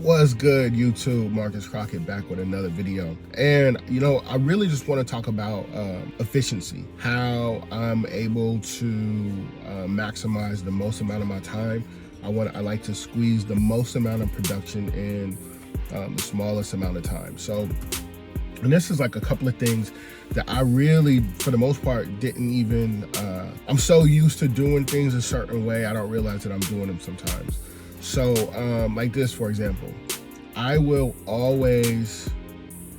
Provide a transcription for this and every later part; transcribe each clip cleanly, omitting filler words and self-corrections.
What's good, YouTube? Marcus Crockett back with another video. And I really just want to talk about efficiency, how I'm able to maximize the most amount of my time. I like to squeeze the most amount of production in the smallest amount of time. So, and this is like a couple of things that I really, for the most part, didn't even, I'm so used to doing things a certain way, I don't realize that I'm doing them sometimes. So like this, for example, I will always,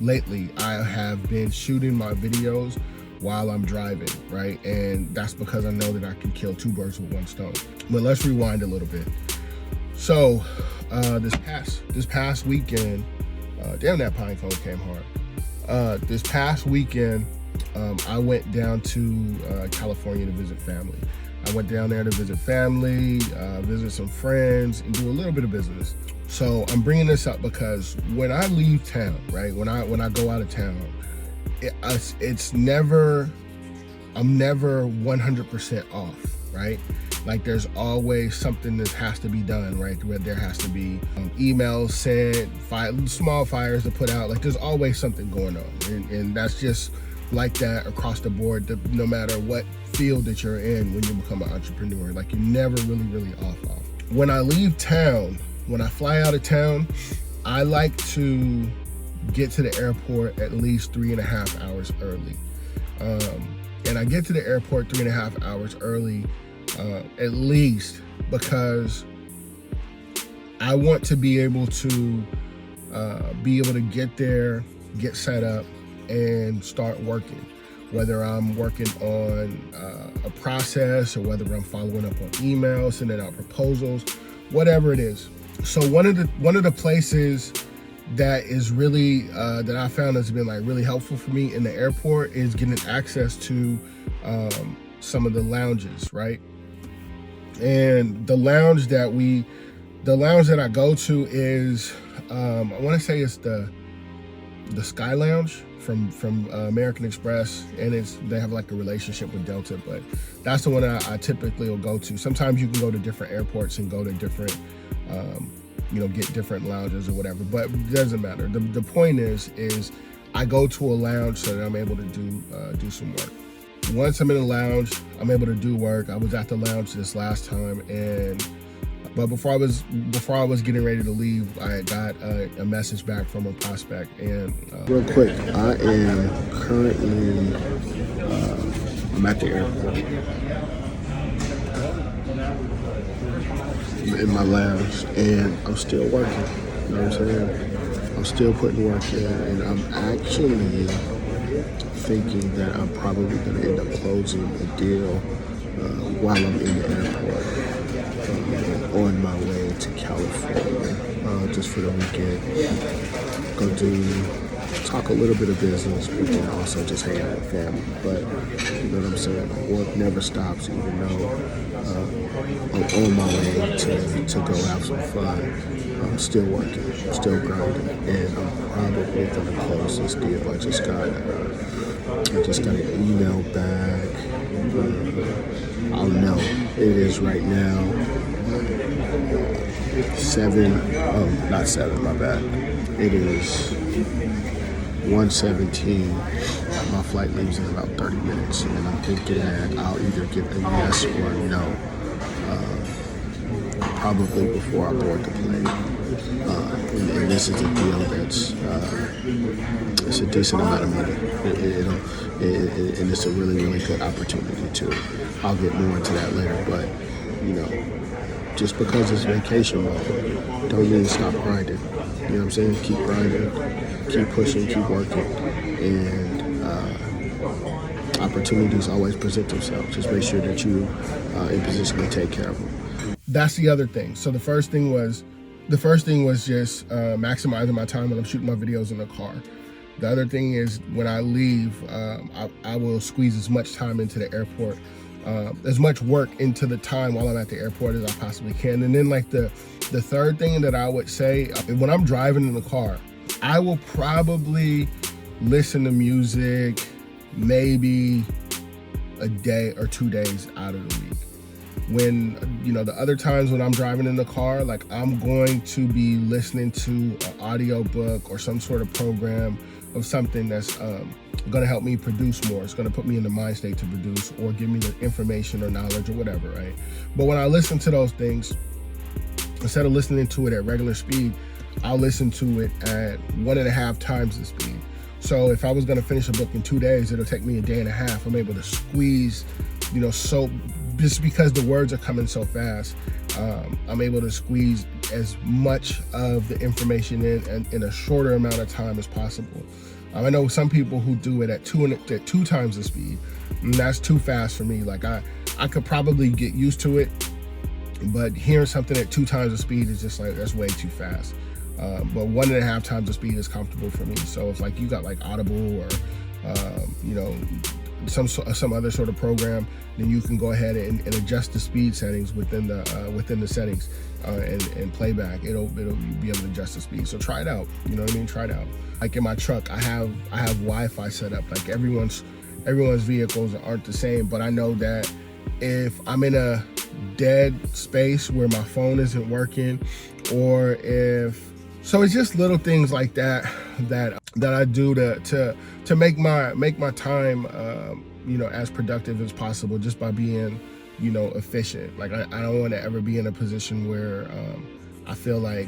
lately, I have been shooting my videos while I'm driving, right? And that's because I know that I can kill two birds with one stone. But let's rewind a little bit. So this past weekend, damn, that pine cone came hard. This past weekend, I went down to California to visit family. I went down there to visit family, visit some friends, and do a little bit of business. So I'm bringing this up because when I leave town, right, when I go out of town, I'm never 100% off, right? Like there's always something that has to be done, right? Where there has to be emails sent, small fires to put out. Like there's always something going on, and that's just like that across the board, no matter what field that you're in when you become an entrepreneur. Like you're never really off. When I leave town, when I fly out of town, I like to get to the airport at least 3.5 hours early. And I get to the airport 3.5 hours early, at least because I want to be able to get there, get set up, and start working, whether I'm working on a process or whether I'm following up on emails, sending out proposals, whatever it is. So one of the places that is really that I found has been like really helpful for me in the airport is getting access to some of the lounges, right? And the lounge that I go to is I want to say it's the Sky Lounge from American Express, and they have like a relationship with Delta, but that's the one I typically will go to. Sometimes you can go to different airports and go to different, get different lounges or whatever, but it doesn't matter. The point is I go to a lounge so that I'm able to do some work. Once I'm in the lounge, I'm able to do work. I was at the lounge this last time, but before I was getting ready to leave, I got a message back from a prospect. And real quick, I am currently I'm at the airport. I'm in my lounge, and I'm still working. You know what I'm saying? I'm still putting work in, and I'm actually thinking that I'm probably going to end up closing a deal while I'm in the airport. On my way to California, just for the weekend. Talk a little bit of business, but then also just hang out with family. But you know what I'm saying? Work never stops, even though I'm on my way to go have some fun. I'm still working, I'm still grinding, and I'm probably gonna close this deal. I just got an email back. I'll know. It is right now. 7, my bad. It is 1:17. My flight leaves in about 30 minutes, and I'm thinking that I'll either get a yes or a no, probably before I board the plane. And this is a deal that's it's a decent amount of money, and it's a really good opportunity too. I'll get more into that later, but just because it's vacation mode, don't mean stop grinding. You know what I'm saying? Keep grinding, keep pushing, keep working, and opportunities always present themselves. Just make sure that you're in position to take care of them. That's the other thing. So the first thing was just maximizing my time when I'm shooting my videos in the car. The other thing is when I leave, I will squeeze as much time into the airport, as much work into the time while I'm at the airport as I possibly can. And then like the third thing that I would say, when I'm driving in the car, I will probably listen to music maybe a day or 2 days out of the week. When, the other times when I'm driving in the car, like I'm going to be listening to an audio book or some sort of program of something that's going to help me produce more. It's going to put me in the mind state to produce or give me the information or knowledge or whatever, right? But when I listen to those things, instead of listening to it at regular speed, I'll listen to it at 1.5 times the speed. So if I was going to finish a book in 2 days, it'll take me a day and a half. I'm able to squeeze, so just because the words are coming so fast, I'm able to squeeze as much of the information in a shorter amount of time as possible. I know some people who do it at 2 times the speed, and that's too fast for me. Like I could probably get used to it, but hearing something at 2 times the speed is just like, that's way too fast. But 1.5 times the speed is comfortable for me. So if like you got like Audible or some other sort of program, then you can go ahead and adjust the speed settings within the settings and playback. It'll be able to adjust the speed. So try it out. You know what I mean? Try it out. Like in my truck, I have Wi-Fi set up. Like everyone's vehicles aren't the same, but I know that if I'm in a dead space where my phone isn't working, or so it's just little things like that I do to make my time as productive as possible, just by being efficient. Like I don't want to ever be in a position where I feel like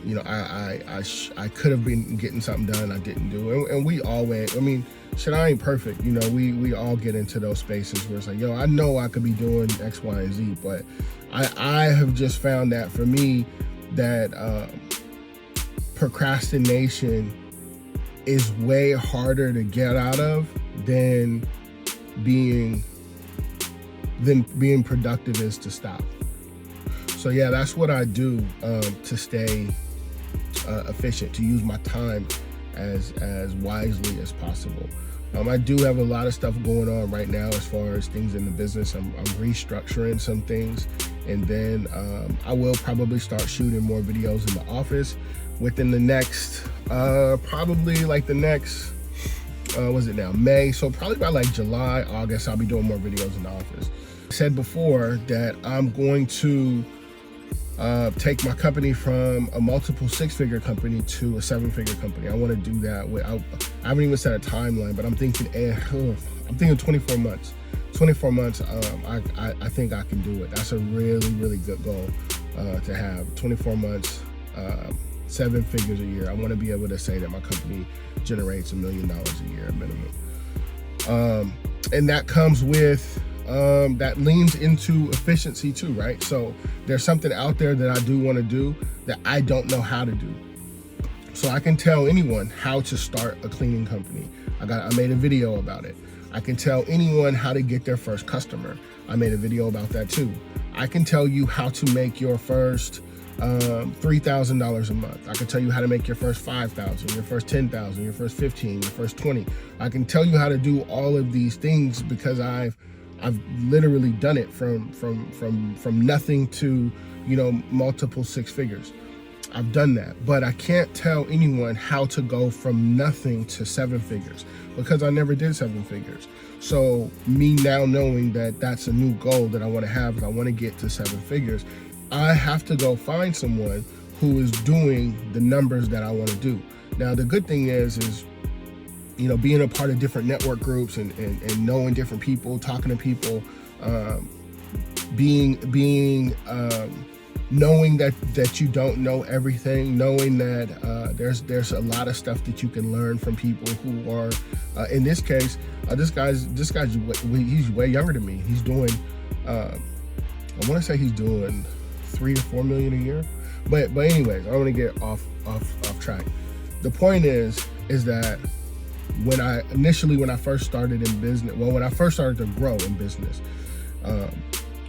I could have been getting something done I didn't do. And we always, I ain't perfect. We all get into those spaces where it's like, I know I could be doing X, Y, and Z, but I have just found that for me that procrastination is way harder to get out of than being productive is to stop. So yeah, that's what I do to stay efficient, to use my time as wisely as possible. I do have a lot of stuff going on right now as far as things in the business. I'm restructuring some things, and then I will probably start shooting more videos in the office within the next May. So probably by like July, August, I'll be doing more videos in the office. I said before that I'm going to take my company from a multiple 6-figure company to a 7-figure company. I want to do that. I haven't even set a timeline, but I'm thinking 24 months. 24 months, I think I can do it. That's a really, really good goal to have. 24 months, 7 figures a year. I want to be able to say that my company generates $1 million a year minimum. And that comes with, that leans into efficiency too, right? So there's something out there that I do want to do that I don't know how to do. So I can tell anyone how to start a cleaning company. I made a video about it. I can tell anyone how to get their first customer. I made a video about that too. I can tell you how to make your first $3,000 a month. I can tell you how to make your first 5,000, your first 10,000, your first 15, your first 20. I can tell you how to do all of these things because I've literally done it from nothing to multiple 6 figures. I've done that, but I can't tell anyone how to go from nothing to 7 figures because I never did 7 figures. So me now knowing that that's a new goal that I want to have, if I want to get to 7 figures, I have to go find someone who is doing the numbers that I want to do. Now, the good thing is being a part of different network groups and knowing different people, talking to people, knowing that you don't know everything, knowing that there's a lot of stuff that you can learn from people who are, in this case, this guy's he's way younger than me. He's doing, I want to say he's doing 3 to 4 million a year. But anyways, I don't want to get off track. The point is that when I first started in business, when I first started to grow in business,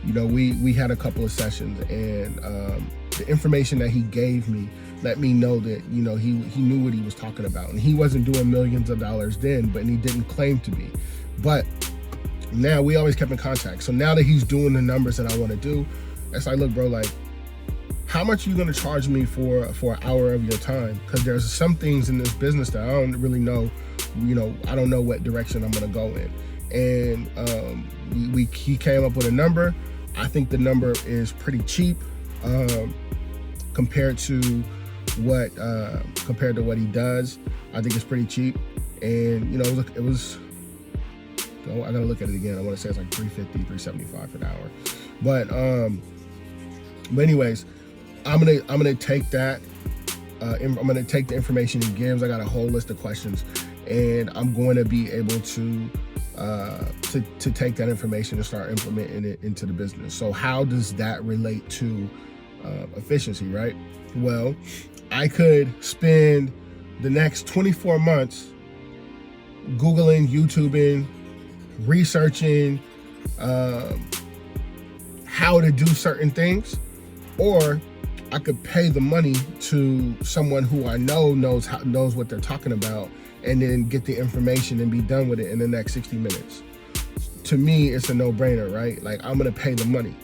we had a couple of sessions, and the information that he gave me let me know that he knew what he was talking about, and he wasn't doing millions of dollars then, but he didn't claim to be. But now we always kept in contact. So now that he's doing the numbers that I want to do, it's like, look, bro, like, how much are you going to charge me for an hour of your time? Because there's some things in this business that I don't really know. I don't know what direction I'm going to go in. And he came up with a number, I think the number is pretty cheap compared to what he does. I think it's pretty cheap, and you know, it was oh, I gotta look at it again. I want to say it's like $350, $375 for an hour, but anyways, I'm gonna take that. I'm gonna take the information he gives. I got a whole list of questions, and I'm going to be able to take that information and start implementing it into the business. So how does that relate to efficiency, right? Well, I could spend the next 24 months Googling, YouTubing, researching how to do certain things, or I could pay the money to someone who I know knows what they're talking about, and then get the information and be done with it in the next 60 minutes. To me, it's a no-brainer, right? Like, I'm gonna pay the money.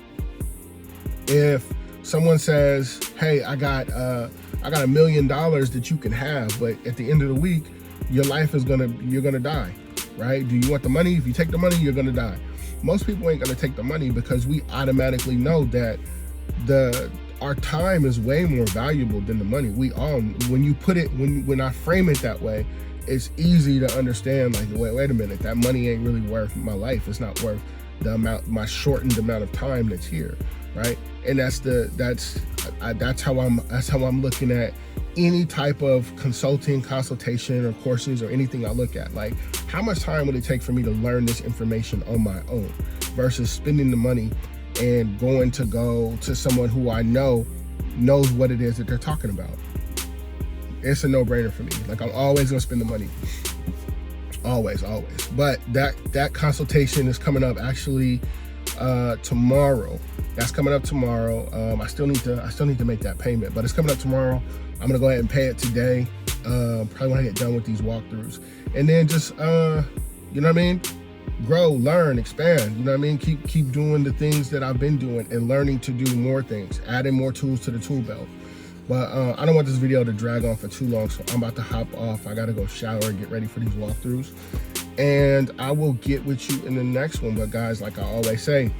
If someone says, hey, I got $1 million that you can have, but at the end of the week, your life is you're gonna die, right? Do you want the money? If you take the money, you're gonna die. Most people ain't gonna take the money because we automatically know that our time is way more valuable than the money. When I frame it that way, it's easy to understand, like, wait a minute, that money ain't really worth my life. It's not worth my shortened amount of time that's here, right? And that's how I'm looking at any type of consultation or courses or anything I look at. Like, how much time would it take for me to learn this information on my own versus spending the money and go to someone who I know knows what it is that they're talking about? It's a no-brainer for me. Like, I'm always gonna spend the money. Always. But that consultation is coming up actually tomorrow. That's coming up tomorrow. I still need to make that payment, but it's coming up tomorrow. I'm gonna go ahead and pay it today. Probably when I get done with these walkthroughs, and then just you know what I mean, grow, learn, expand. You know what I mean, keep doing the things that I've been doing and learning to do more things, adding more tools to the tool belt. But I don't want this video to drag on for too long, so I'm about to hop off. I gotta go shower and get ready for these walkthroughs, and I will get with you in the next one. But guys, like I always say,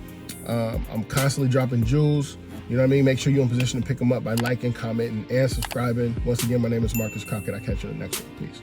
I'm constantly dropping jewels. You know what I mean? Make sure you're in position to pick them up by liking, commenting, and subscribing. Once again, my name is Marcus Crockett. I'll catch you in the next one. Peace.